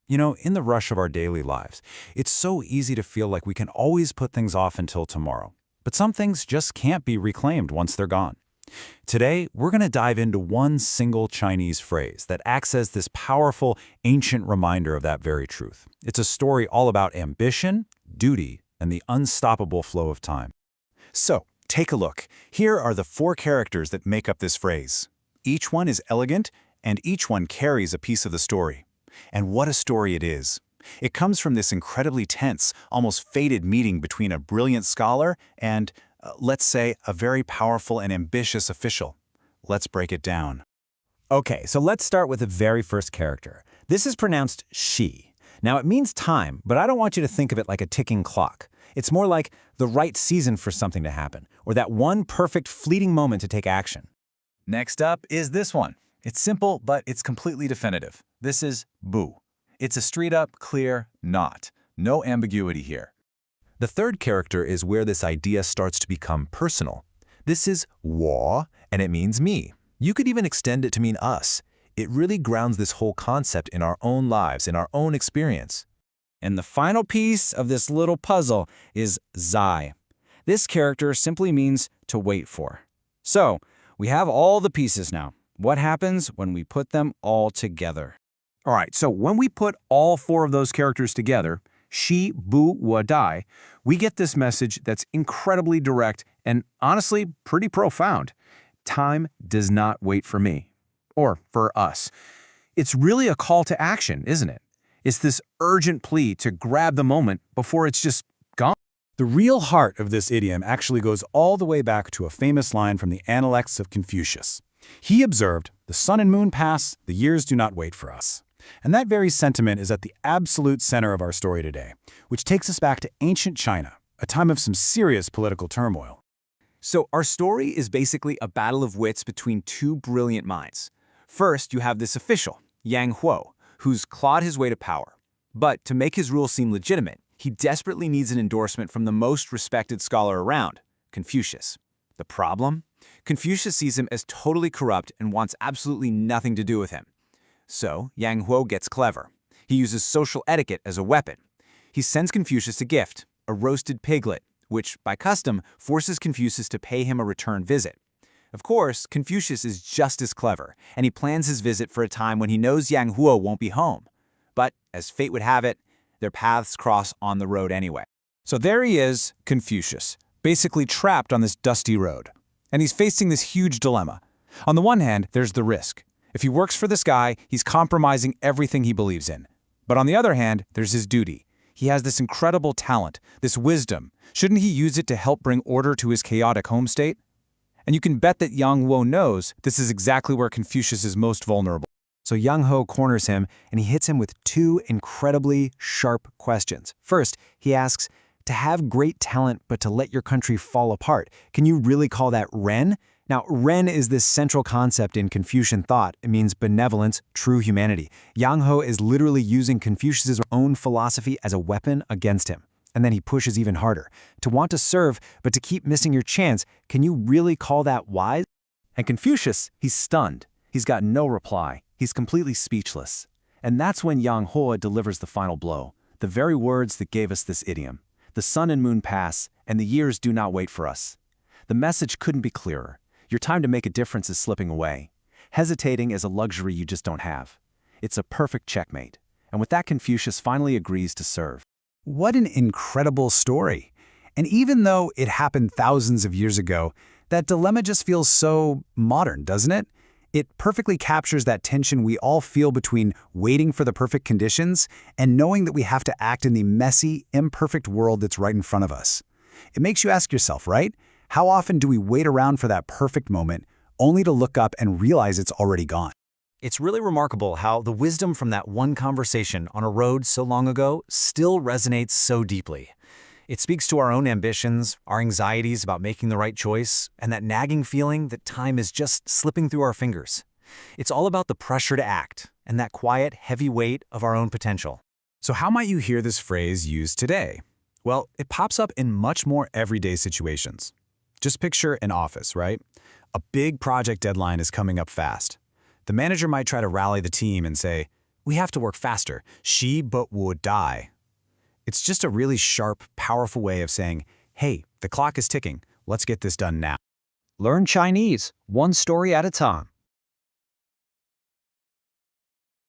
You know, in the rush of our daily lives, it's so easy to feel like we can always put things off until tomorrow. But some things just can't be reclaimed once they're gone. Today, we're going to dive into one single Chinese phrase that acts as this powerful, ancient reminder of that very truth. It's a story all about ambition, duty, and the unstoppable flow of time. So, take a look. Here are the 4 characters that make up this phrase. Each one is elegant, and each one carries a piece of the story. And what a story it is. It comes from this incredibly tense, almost fated meeting between a brilliant scholar and, let's say, a very powerful and ambitious official. Let's break it down. Okay, so let's start with the very first character. This is pronounced Shí. Now, it means time, but I don't want you to think of it like a ticking clock. It's more like the right season for something to happen, or that one perfect fleeting moment to take action. Next up is this one. It's simple, but it's completely definitive. This is bu. It's a straight-up, clear not. No ambiguity here. The third character is where this idea starts to become personal. This is wo, and it means me. You could even extend it to mean us. It really grounds this whole concept in our own lives, in our own experience. And the final piece of this little puzzle is zai. This character simply means to wait for. So, we have all the pieces now. What happens when we put them all together? All right, so when we put all 4 of those characters together, Shí Bù Wǒ Dài, we get this message that's incredibly direct and honestly pretty profound. Time does not wait for me, or for us. It's really a call to action, isn't it? It's this urgent plea to grab the moment before it's just gone. The real heart of this idiom actually goes all the way back to a famous line from the Analects of Confucius. He observed, "The sun and moon pass, the years do not wait for us." And that very sentiment is at the absolute center of our story today, which takes us back to ancient China, a time of some serious political turmoil. So our story is basically a battle of wits between 2 brilliant minds. First, you have this official, Yang Huo, who's clawed his way to power. But to make his rule seem legitimate, he desperately needs an endorsement from the most respected scholar around, Confucius. The problem? Confucius sees him as totally corrupt and wants absolutely nothing to do with him. So, Yang Huo gets clever. He uses social etiquette as a weapon. He sends Confucius a gift, a roasted piglet, which, by custom, forces Confucius to pay him a return visit. Of course, Confucius is just as clever, and he plans his visit for a time when he knows Yang Huo won't be home. But, as fate would have it, their paths cross on the road anyway. So there he is, Confucius, basically trapped on this dusty road. And he's facing this huge dilemma. On the one hand, there's the risk. If he works for this guy, he's compromising everything he believes in. But on the other hand, there's his duty. He has this incredible talent, this wisdom. Shouldn't he use it to help bring order to his chaotic home state? And you can bet that Yang Huo knows this is exactly where Confucius is most vulnerable. So Yang Huo corners him, and he hits him with 2 incredibly sharp questions. First, he asks, to have great talent but to let your country fall apart, can you really call that Ren? Now, Ren is this central concept in Confucian thought. It means benevolence, true humanity. Yang Huo is literally using Confucius's own philosophy as a weapon against him. And then he pushes even harder. To want to serve, but to keep missing your chance, can you really call that wise? And Confucius, he's stunned. He's got no reply. He's completely speechless. And that's when Yang Huo delivers the final blow, the very words that gave us this idiom. The sun and moon pass, and the years do not wait for us. The message couldn't be clearer. Your time to make a difference is slipping away. Hesitating is a luxury you just don't have. It's a perfect checkmate. And with that, Confucius finally agrees to serve. What an incredible story. And even though it happened thousands of years ago, that dilemma just feels so modern, doesn't it? It perfectly captures that tension we all feel between waiting for the perfect conditions and knowing that we have to act in the messy, imperfect world that's right in front of us. It makes you ask yourself, right? How often do we wait around for that perfect moment only to look up and realize it's already gone? It's really remarkable how the wisdom from that one conversation on a road so long ago still resonates so deeply. It speaks to our own ambitions, our anxieties about making the right choice, and that nagging feeling that time is just slipping through our fingers. It's all about the pressure to act and that quiet, heavy weight of our own potential. So how might you hear this phrase used today? Well, it pops up in much more everyday situations. Just picture an office, right? A big project deadline is coming up fast. The manager might try to rally the team and say, We have to work faster. Shí Bù Wǒ Dài. It's just a really sharp, powerful way of saying, hey, the clock is ticking. Let's get this done now. Learn Chinese, one story at a time.